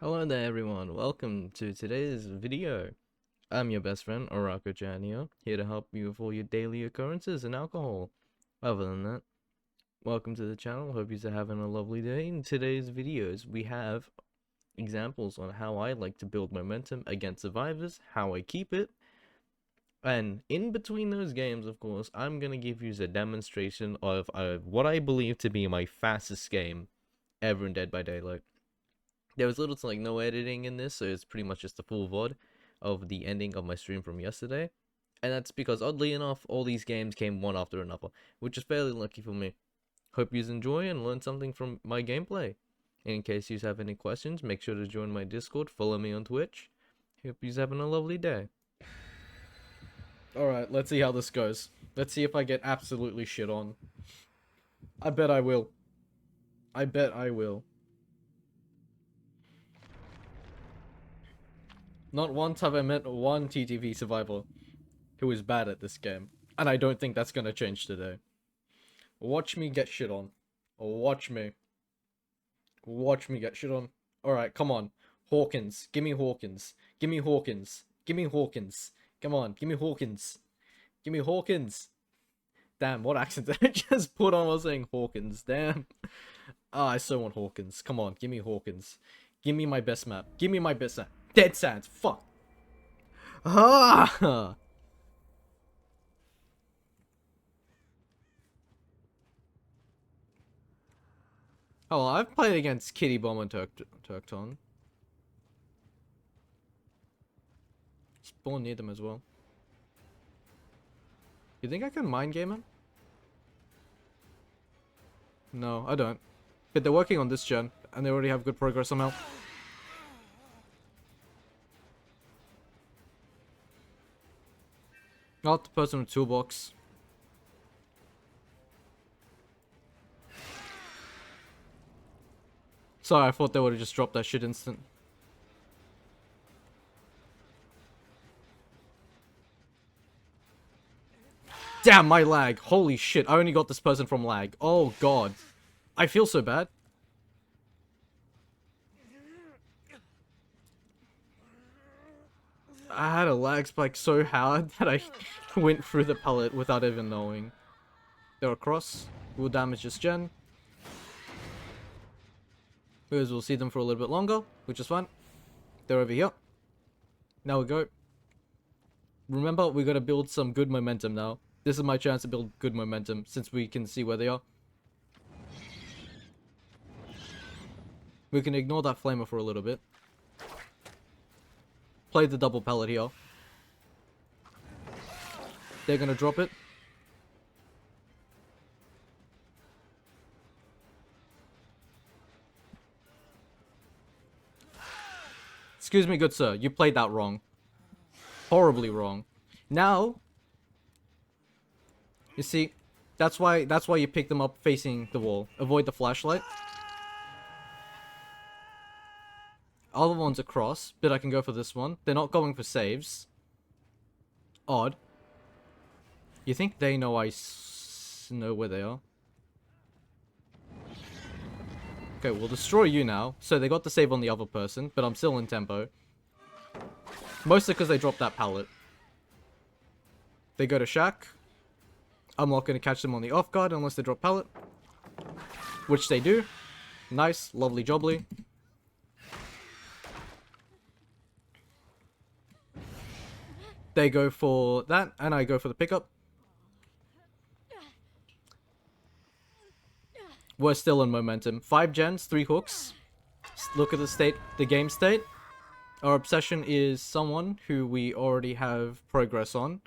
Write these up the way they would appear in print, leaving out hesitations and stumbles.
Hello there everyone, welcome to today's video. I'm your best friend, orako here to help you with all your daily occurrences in alcohol. Other than that, welcome to the channel, hope you're having a lovely day. In today's videos, we have examples on how I like to build momentum against survivors, how I keep it, and in between those games, of course, I'm gonna give you a demonstration of what I believe to be my fastest game ever in Dead by Daylight. There was little to like no editing in this, so it's pretty much just a full VOD of the ending of my stream from yesterday. And that's because, oddly enough, all these games came one after another, which is fairly lucky for me. Hope you enjoy and learn something from my gameplay. And in case you have any questions, make sure to join my Discord, follow me on Twitch. Hope you're having a lovely day. Alright, let's see how this goes. Let's see if I get absolutely shit on. I bet I will. I bet I will. Not once have I met one TTV survivor who is bad at this game. And I don't think that's gonna change today. Watch me get shit on. Watch me. Watch me get shit on. Alright, come on. Hawkins. Gimme Hawkins. Gimme Hawkins. Gimme Hawkins. Come on, gimme Hawkins. Gimme Hawkins. Damn, what accent did I just put on while saying Hawkins? Damn. Ah, I so want Hawkins. Come on, gimme Hawkins. Gimme my best map. Gimme my best map. Dead Sands. Fuck. Ah! Oh, I've played against Kitty Bomb and Turkton. Spawn near them as well. You think I can mind game him? No, I don't. But they're working on this gen, and they already have good progress somehow. Not the person with toolbox. Sorry, I thought they would have just dropped that shit instant. Damn, my lag. Holy shit, I only got this person from lag. Oh god. I feel so bad. I had a lag spike so hard that I went through the pallet without even knowing. They're across. We'll damage this gen. Because we'll see them for a little bit longer, which is fine. They're over here. Now we go. Remember, we gotta build some good momentum now. This is my chance to build good momentum, since we can see where they are. We can ignore that flamer for a little bit. Play the double pallet here. They're gonna drop it. Excuse me, good sir. You played that wrong. Horribly wrong. Now, you see, that's why you pick them up facing the wall. Avoid the flashlight. Other one's across, but I can go for this one. They're not going for saves. Odd. You think they know I know where they are? Okay, we'll destroy you now. So they got the save on the other person, but I'm still in tempo. Mostly because they dropped that pallet. They go to Shack. I'm not going to catch them on the off guard unless they drop pallet. Which they do. Nice, lovely jobly. They go for that, and I go for the pickup. We're still in momentum. 5 gens, 3 hooks. Look at the game state. Our obsession is someone who we already have progress on.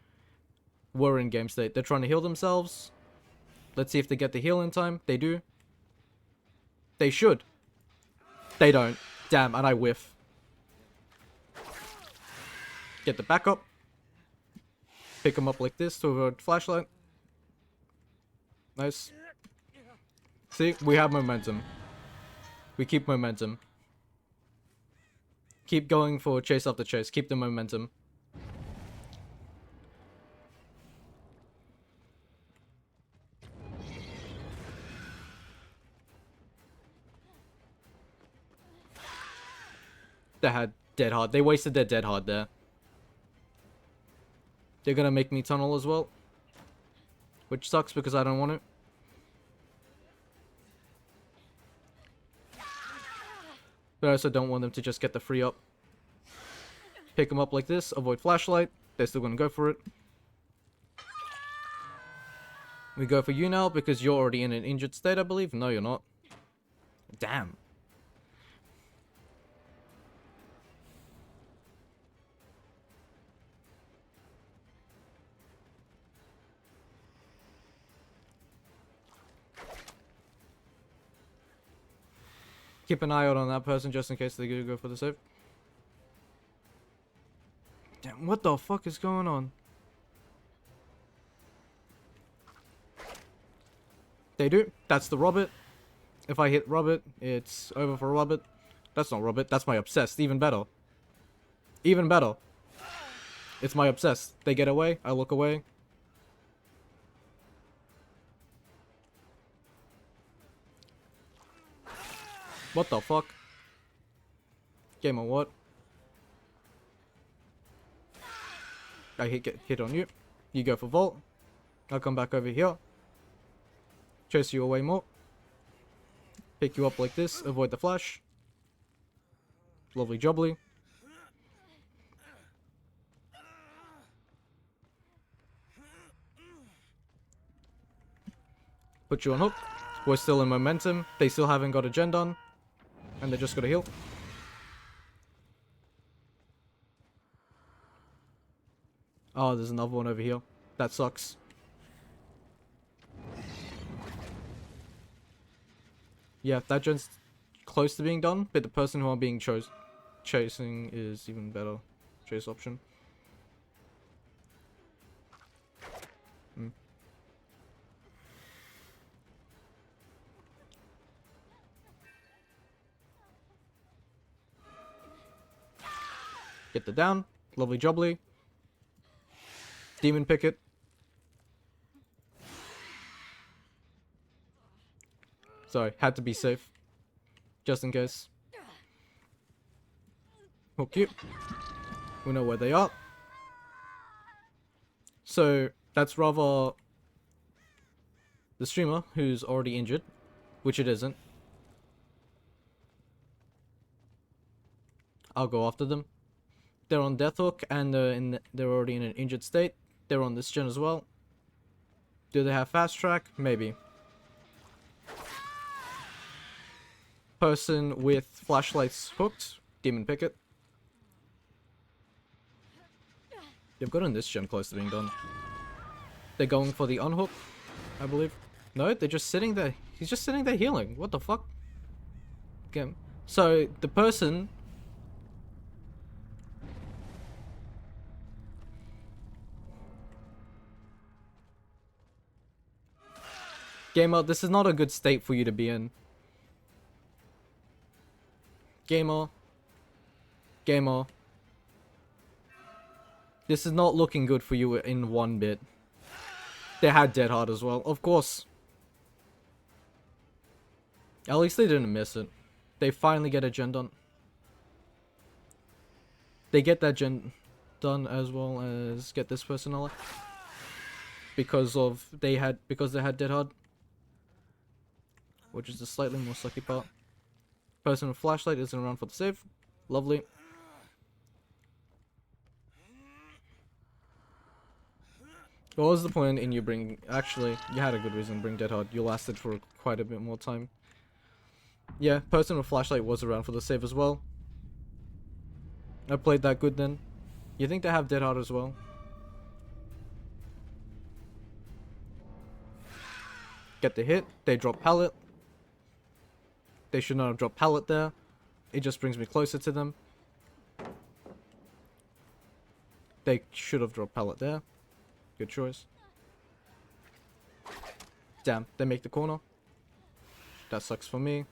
We're in game state. They're trying to heal themselves. Let's see if they get the heal in time. They do. They should. They don't. Damn, and I whiff. Get the backup. Pick them up like this to avoid flashlight. Nice. See, we have momentum. We keep momentum. Keep going for chase after chase. Keep the momentum. They had dead hard. They wasted their dead hard there. They're gonna make me tunnel as well. Which sucks because I don't want it. But I also don't want them to just get the free up. Pick them up like this. Avoid flashlight. They're still gonna go for it. We go for you now because you're already in an injured state, I believe. No, you're not. Damn. Keep an eye out on that person just in case they go for the save. Damn, what the fuck is going on? They do. That's the Robert. If I hit Robert, it's over for Robert. That's not Robert. That's my obsessed. Even better. Even better. It's my obsessed. They get away. I look away. What the fuck? Game on what? I hit on you. You go for vault. I'll come back over here. Chase you away more. Pick you up like this. Avoid the flash. Lovely jubbly. Put you on hook. We're still in momentum. They still haven't got a gen done. And they just got to heal. Oh, there's another one over here. That sucks. Yeah, that gen's close to being done, but the person who I'm being chasing is even better. Chase option. Get the down. Lovely jubbly. Demon picket. Sorry, had to be safe. Just in case. Hook you. We know where they are. So, that's rather the streamer who's already injured. Which it isn't. I'll go after them. They're on death hook and they're already in an injured state. They're on this gen as well. Do they have fast track? Maybe. Person with flashlights hooked. Demon picket. They've gotten this gen close to being done. They're going for the unhook, I believe. No, they're just sitting there. He's just sitting there healing. What the fuck? Okay. So, the person... Gamer, this is not a good state for you to be in. Gamer. Gamer. This is not looking good for you in one bit. They had dead hard as well, of course. At least they didn't miss it. They finally get a gen done. They get that gen done as well as get this person alive. Because they had dead hard. Which is the slightly more sucky part. Person with flashlight isn't around for the save. Lovely. What was the point in you bringing... Actually, you had a good reason to bring dead hard. You lasted for quite a bit more time. Yeah, person with flashlight was around for the save as well. I played that good then. You think they have dead hard as well? Get the hit. They drop pallet. They should not have dropped pallet there. It just brings me closer to them. They should have dropped pallet there. Good choice. Damn, they make the corner. That sucks for me.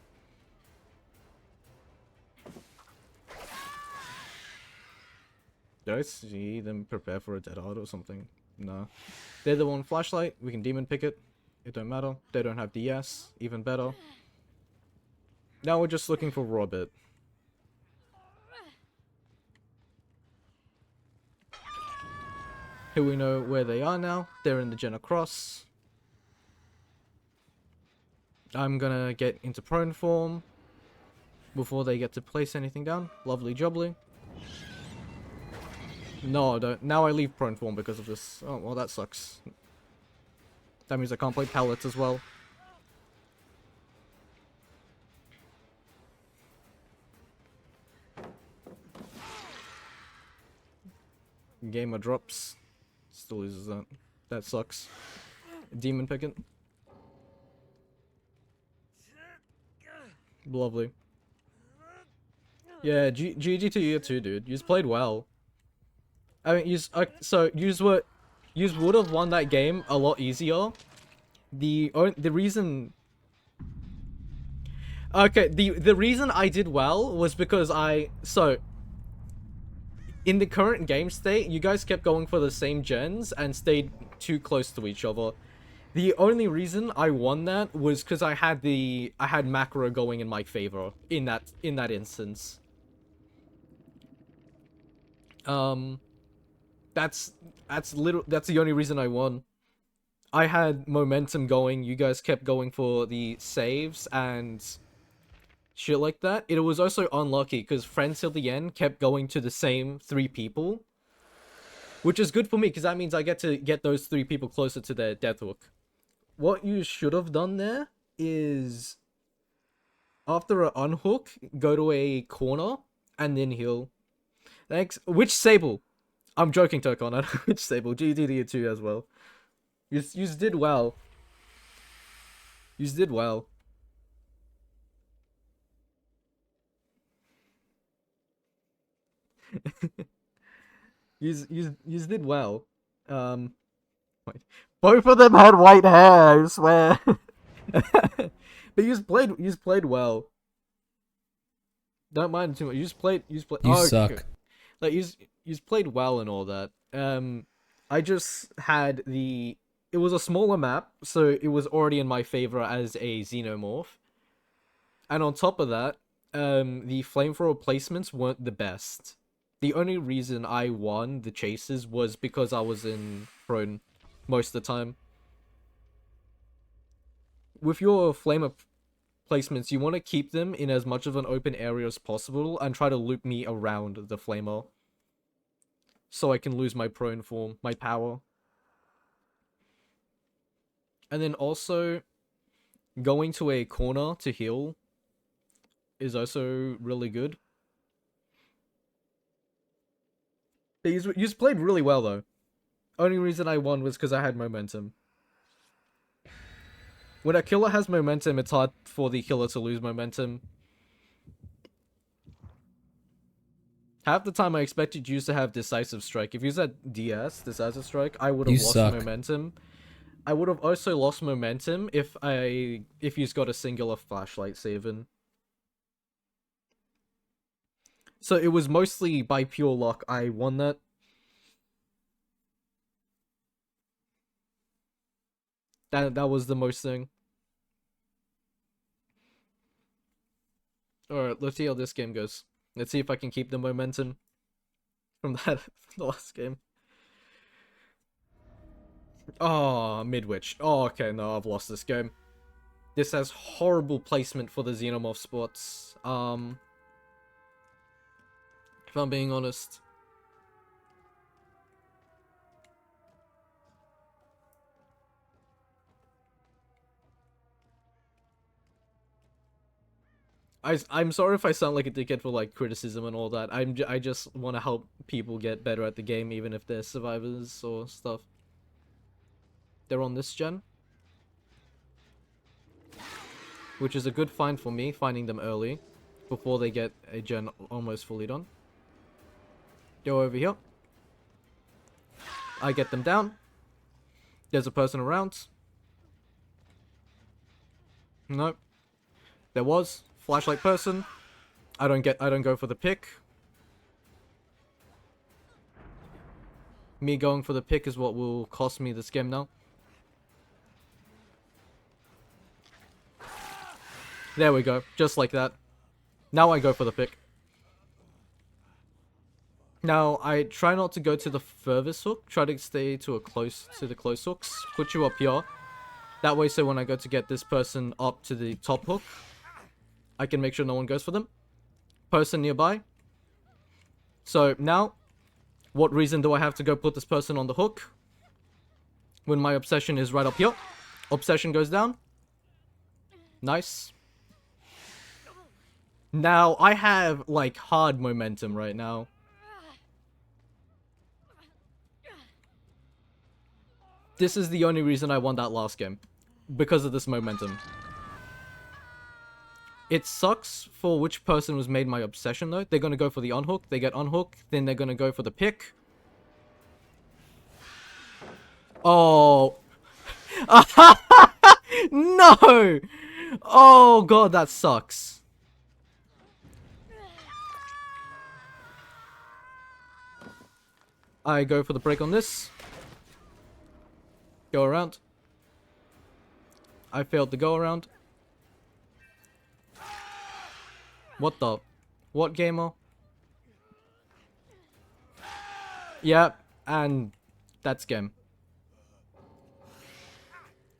Did I see them prepare for a dead hard or something? No. They're the one flashlight. We can demon pick it. It don't matter. They don't have DS. Even better. Now we're just looking for Robert. Here we know where they are now. They're in the Jenna Cross. I'm gonna get into prone form before they get to place anything down. Lovely jubbly. No, I don't. Now I leave prone form because of this. Oh, well, that sucks. That means I can't play pallets as well. Gamer drops. Still loses that. That sucks. Demon picking. Lovely. Yeah, GG to you too, dude. You've played well. I mean, you would have won that game a lot easier. The reason. Okay, the reason I did well was because in the current game state, you guys kept going for the same gens and stayed too close to each other. The only reason I won that was because I had macro going in my favor in that instance. That's the only reason I won. I had momentum going. You guys kept going for the saves and shit like that. It was also unlucky because friends till the end kept going to the same 3 people, which is good for me because that means I get to get those 3 people closer to their death hook. What you should have done there is after an unhook, go to a corner and then heal. Thanks. Which Sable? I'm joking, Tokon. Which Sable? GDD 2 as well. You did well. You did well. You did well. Wait. Both of them had white hair, I swear. But you played well. Don't mind too much. You played. You oh, suck. Okay. Like you played well and all that. I just had the. It was a smaller map, so it was already in my favor as a xenomorph. And on top of that, the flamethrower placements weren't the best. The only reason I won the chases was because I was in prone most of the time. With your flamer placements, you want to keep them in as much of an open area as possible and try to loop me around the flamer. So I can lose my prone form, my power. And then also, going to a corner to heal is also really good. But you played really well though. Only reason I won was because I had momentum. When a killer has momentum, it's hard for the killer to lose momentum. Half the time I expected you to have Decisive Strike. If you said DS, Decisive Strike, I would have lost momentum. I would have also lost momentum if you've got a singular flashlight saving. So it was mostly by pure luck I won that. That was the most thing. Alright, let's see how this game goes. Let's see if I can keep the momentum from the last game. Oh, Midwich. Oh, okay, no, I've lost this game. This has horrible placement for the Xenomorph spots. If I'm being honest. I'm sorry if I sound like a dickhead for like criticism and all that. I just want to help people get better at the game, even if they're survivors or stuff. They're on this gen, which is a good find for me, finding them early before they get a gen almost fully done. Go over here. I get them down. There's a person around. Nope. There was. Flashlight person. I don't go for the pick. Me going for the pick is what will cost me this game now. There we go. Just like that. Now I go for the pick. Now, I try not to go to the furthest hook. Try to stay to the close hooks. Put you up here. That way, so when I go to get this person up to the top hook, I can make sure no one goes for them. Person nearby. So, now, what reason do I have to go put this person on the hook? When my obsession is right up here. Obsession goes down. Nice. Now, I have, like, hard momentum right now. This is the only reason I won that last game. Because of this momentum. It sucks for which person was made my obsession, though. They're gonna go for the unhook. They get unhook. Then they're gonna go for the pick. Oh. No! Oh, God, that sucks. I go for the break on this. Go around. I failed the go around. What the? What, gamer? Yep, and that's game.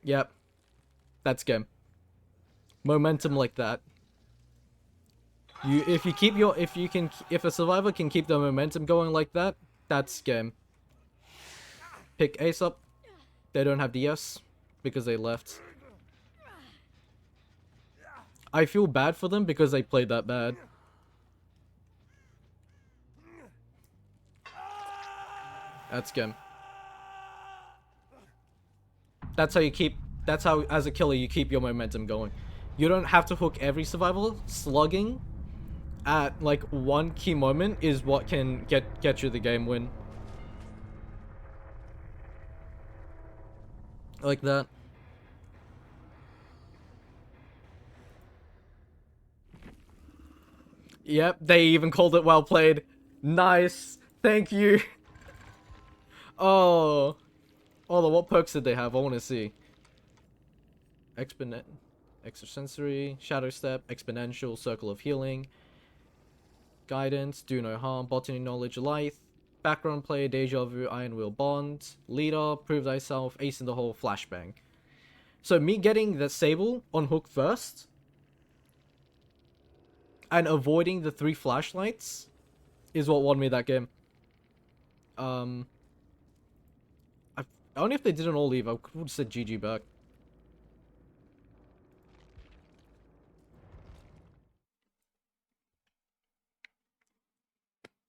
Yep, that's game. Momentum like that. If a survivor can keep the momentum going like that, that's game. Pick ace up. They don't have DS because they left. I feel bad for them because they played that bad. That's game. That's how, as a killer, you keep your momentum going. You don't have to hook every survival. Slugging at, like, one key moment is what can get you the game win. Like that. Yep, they even called it well played. Nice. Thank you. Oh. Oh, what perks did they have? I want to see. Extrasensory, Shadow Step, Exponential, Circle of Healing, Guidance, Do No Harm, Botany Knowledge, Lithe, Background Play, Deja Vu, Iron Will Bond, Leader, Prove Thyself, Ace in the Hole, Flashbang. So me getting the Sable on hook first, and avoiding the 3 flashlights, is what won me that game. Only if they didn't all leave, I would have said GG back.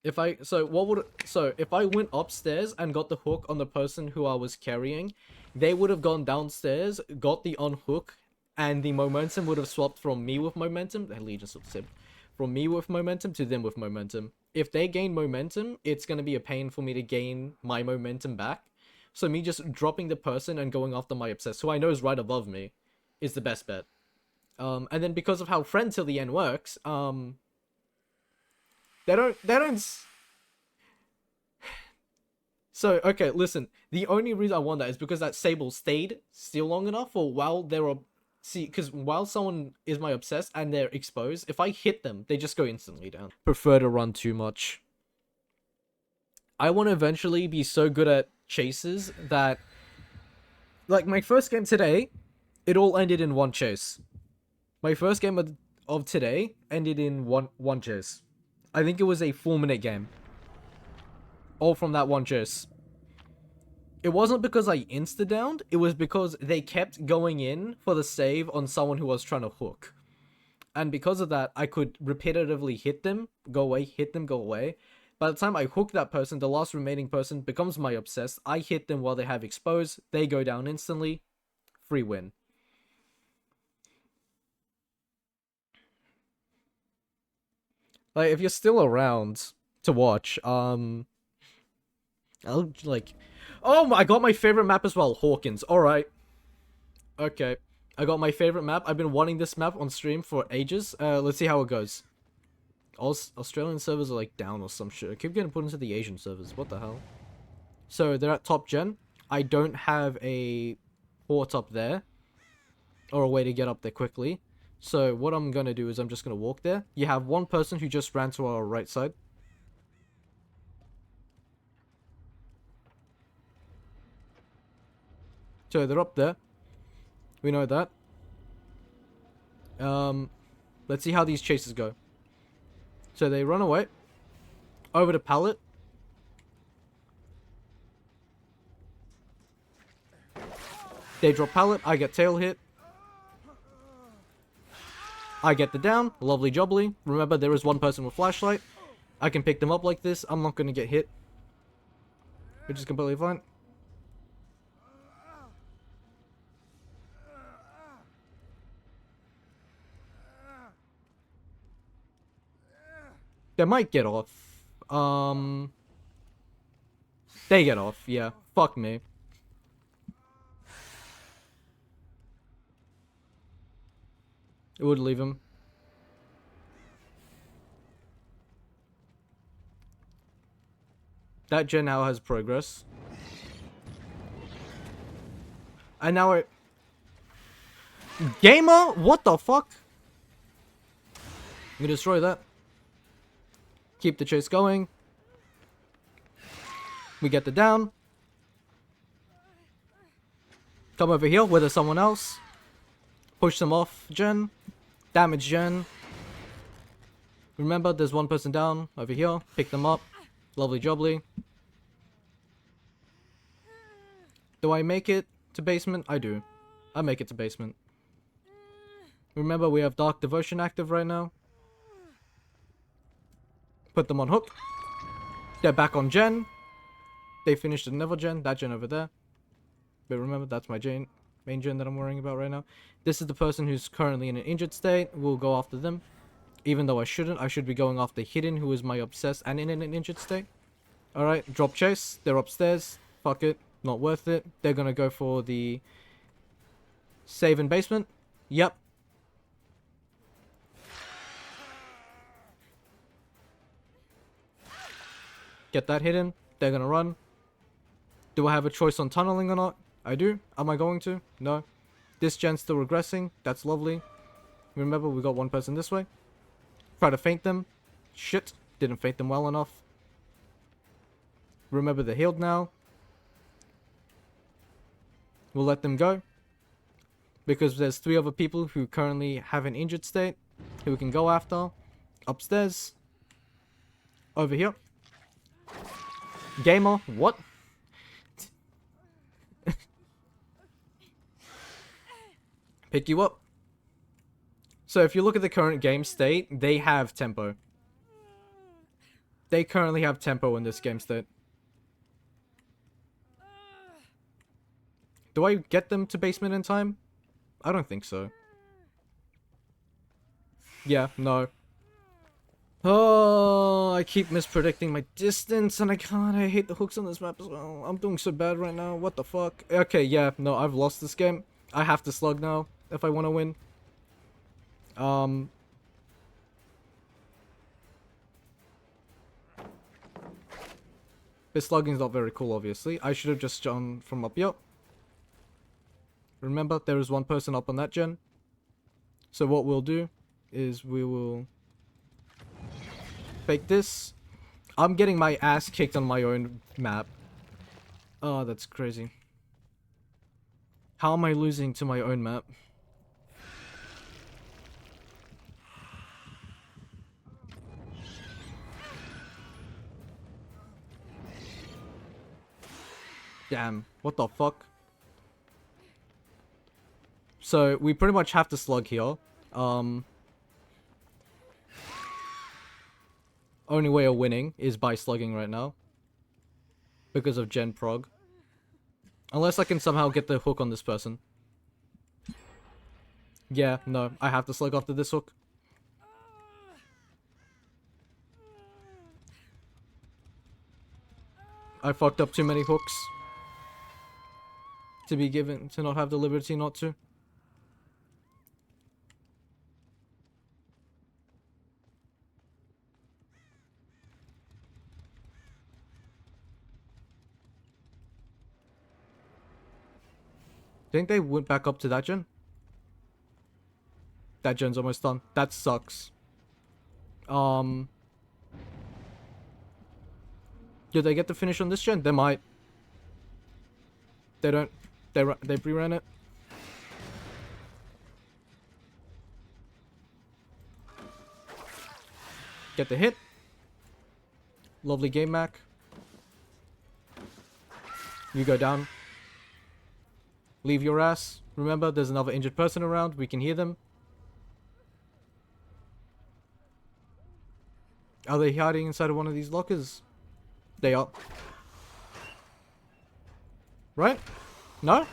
If I went upstairs and got the hook on the person who I was carrying, they would have gone downstairs, got the unhook, and the momentum would have swapped from me with momentum, the Legion sort of said, from me with momentum to them with momentum. If they gain momentum, it's going to be a pain for me to gain my momentum back. So me just dropping the person and going after my obsessed, who I know is right above me, is the best bet. And then because of how friend till the end works, they don't. So, okay, listen. The only reason I won that is because that Sable stayed still long enough, or while they're because while someone is my obsessed and they're exposed, if I hit them, they just go instantly down. Prefer to run too much. I want to eventually be so good at chases that, like, my first game today, it all ended in one chase. My first game of today ended in one chase. I think it was a 4-minute game. All from that one chase. It wasn't because I insta-downed, it was because they kept going in for the save on someone who was trying to hook. And because of that, I could repetitively hit them, go away, hit them, go away. By the time I hook that person, the last remaining person becomes my obsessed. I hit them while they have exposed, they go down instantly. Free win. Like, if you're still around to watch, I'll, like... Oh, I got my favorite map as well, Hawkins. Alright. Okay. I got my favorite map. I've been wanting this map on stream for ages. Let's see how it goes. Australian servers are, like, down or some shit. I keep getting put into the Asian servers. What the hell? So, they're at top gen. I don't have a port up there. Or a way to get up there quickly. So, what I'm gonna do is I'm just gonna walk there. You have one person who just ran to our right side. So they're up there. We know that. Let's see how these chases go. So they run away. Over the pallet. They drop pallet. I get tail hit. I get the down. Lovely jubbly. Remember, there is one person with flashlight. I can pick them up like this. I'm not going to get hit. Which is completely fine. They might get off. They get off. Yeah. Fuck me. It would leave him. That gen now has progress. And now it... Gamer? What the fuck? We destroy that. Keep the chase going. We get the down. Come over here with someone else. Push them off gen. Damage gen. Remember, there's one person down over here. Pick them up. Lovely jubbly. Do I make it to basement? I do. I make it to basement. Remember, we have Dark Devotion active right now. Put them on hook. They're back on gen. They finished another gen. That gen over there. But remember, that's my main gen that I'm worrying about right now. This is the person who's currently in an injured state. We'll go after them. Even though I shouldn't. I should be going after Hidden, who is my obsessed and in an injured state. Alright, drop chase. They're upstairs. Fuck it. Not worth it. They're gonna go for the save in basement. Yep. Get that hidden. They're gonna run. Do I have a choice on tunneling or not? I do. Am I going to? No. This gen's still regressing. That's lovely. Remember, we got one person this way. Try to feint them. Shit. Didn't feint them well enough. Remember, they're healed now. We'll let them go. Because there's 3 other people who currently have an injured state. Who we can go after. Upstairs. Over here. Gamer. What? Pick you up. So if you look at the current game state, they have tempo. They currently have tempo in this game state. Do I get them to basement in time? I don't think so. Yeah, no. Oh, I keep mispredicting my distance and I can't. I hate the hooks on this map as well. I'm doing so bad right now. What the fuck? Okay, yeah, no, I've lost this game. I have to slug now if I want to win. This slugging is not very cool, obviously. I should have just jumped from up here. Remember, there is one person up on that gen. So what we'll do is we will fake this. I'm getting my ass kicked on my own map. Oh, that's crazy. How am I losing to my own map? Damn, what the fuck? So, we pretty much have to slug here. Only way of winning is by slugging right now. Because of gen prog. Unless I can somehow get the hook on this person. Yeah, no, I have to slug after this hook. I fucked up too many hooks. To not have the liberty not to. Think they went back up to that gen? That gen's almost done. That sucks. Did they get the finish on this gen? They might. They They pre-ran it. Get the hit. Lovely game, Mac. You go down. Leave your ass. Remember, there's another injured person around. We can hear them. Are they hiding inside of one of these lockers? They are. Right? No?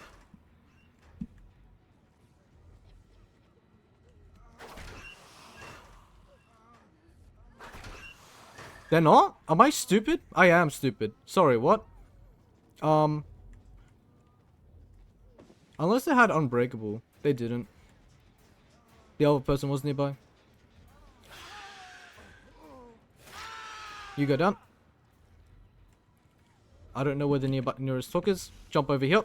They're not? Am I stupid? I am stupid. Sorry, what? Unless they had Unbreakable. They didn't. The other person was nearby. You go down. I don't know where the nearest hook is. Jump over here.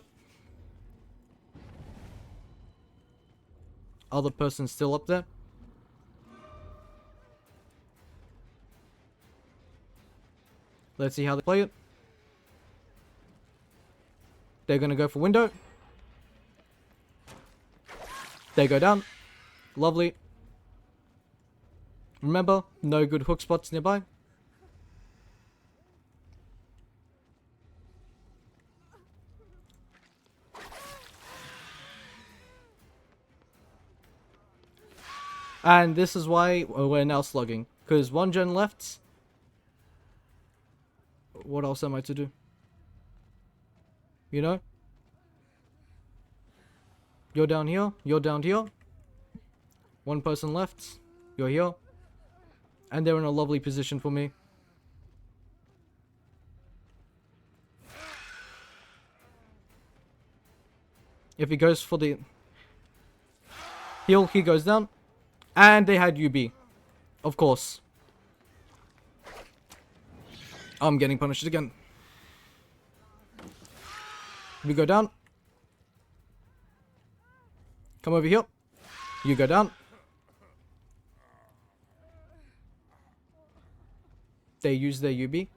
Other person's still up there. Let's see how they play it. They're gonna go for window. They go down. Lovely. Remember, no good hook spots nearby. And this is why we're now slugging. Because one gen left. What else am I to do? You know? You're down here. You're down here. One person left. You're here. And they're in a lovely position for me. If he goes for the heal, he goes down. And they had UB. Of course. I'm getting punished again. We go down. Come over here. You go down. They use their UB.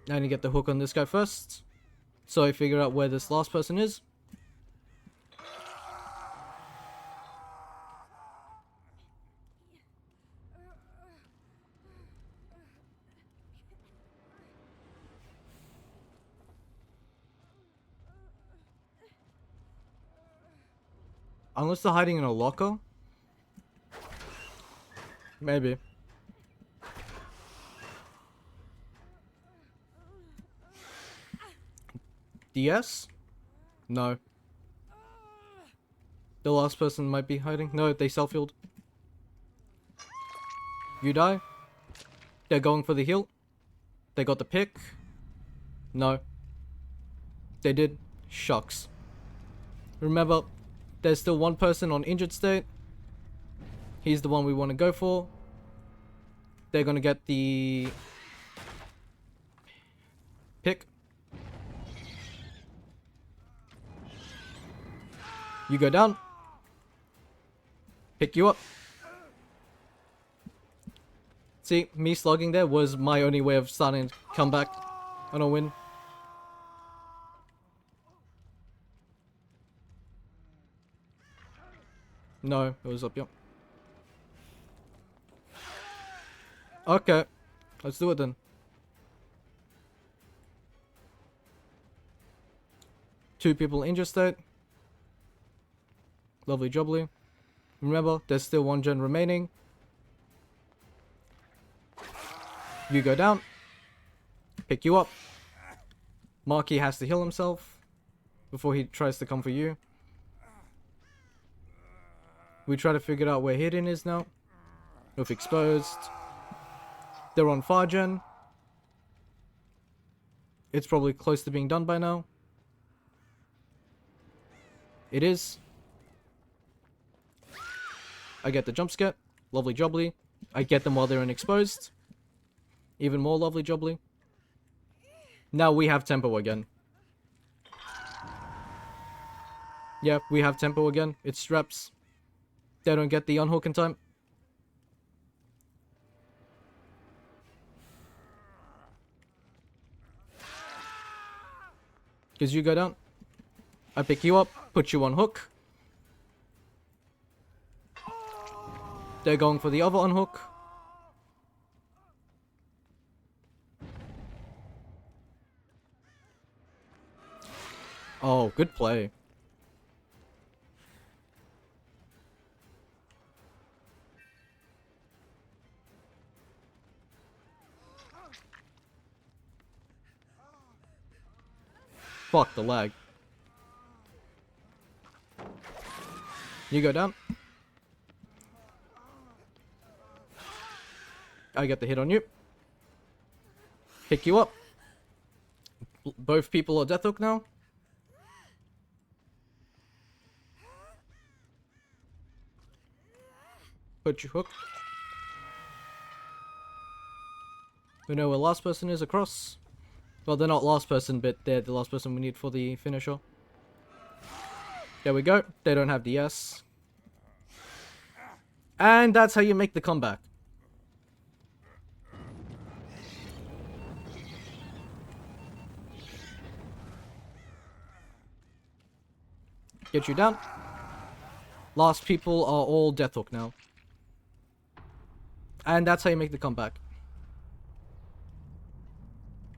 I need to get the hook on this guy first. So I figure out where this last person is. Unless they're hiding in a locker. Maybe. DS? No. The last person might be hiding. No, they self-healed. You die. They're going for the heal. They got the pick. No. They did. Shucks. Remember, there's still one person on injured state. He's the one we want to go for. They're going to get the pick. You go down. Pick you up. See, me slugging there was my only way of starting to come back on a win. No, it was up here. Okay, let's do it then. Two people injured state. Lovely jubbly. Remember, there's still one gen remaining. You go down. Pick you up. Marky has to heal himself before he tries to come for you. We try to figure out where Hidden is now. With exposed. They're on far gen. It's probably close to being done by now. It is. I get the jump scare. Lovely jubbly. I get them while they're in exposed. Even more lovely jubbly. Now we have tempo again. Yeah, we have tempo again. It's straps. They don't get the unhook in time. Because you go down. I pick you up, put you on hook. They're going for the other unhook. Oh, good play. Fuck the lag. You go down. I get the hit on you. Pick you up. Both people are death hook now. Put your hook. We know where last person is across. Well, they're not last person, but they're the last person we need for the finisher. There we go. They don't have the S. And that's how you make the comeback. Get you down. Last people are all death hook now. And that's how you make the comeback.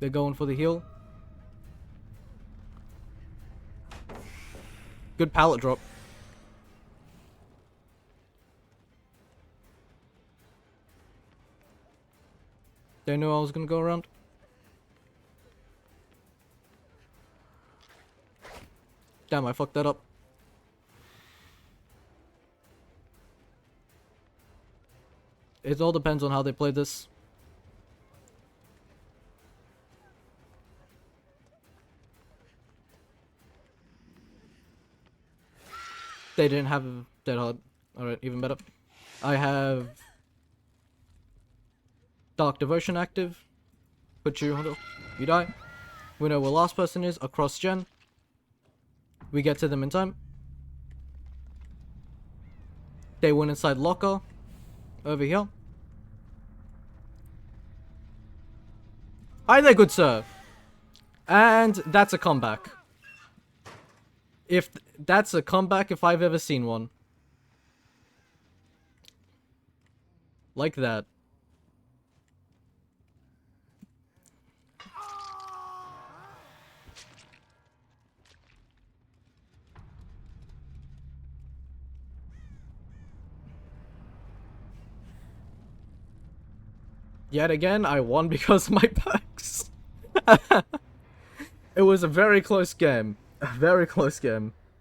They're going for the heal. Good pallet drop. They knew I was gonna go around. Damn, I fucked that up. It all depends on how they play this. They didn't have dead hard. Alright, even better. I have Dark Devotion active. Put you on. You die. We know where last person is across gen. We get to them in time. They went inside locker. Over here. Hi there, good sir. And that's a comeback. That's a comeback if I've ever seen one. Like that. Yet again, I won because of my packs. It was a very close game. A very close game.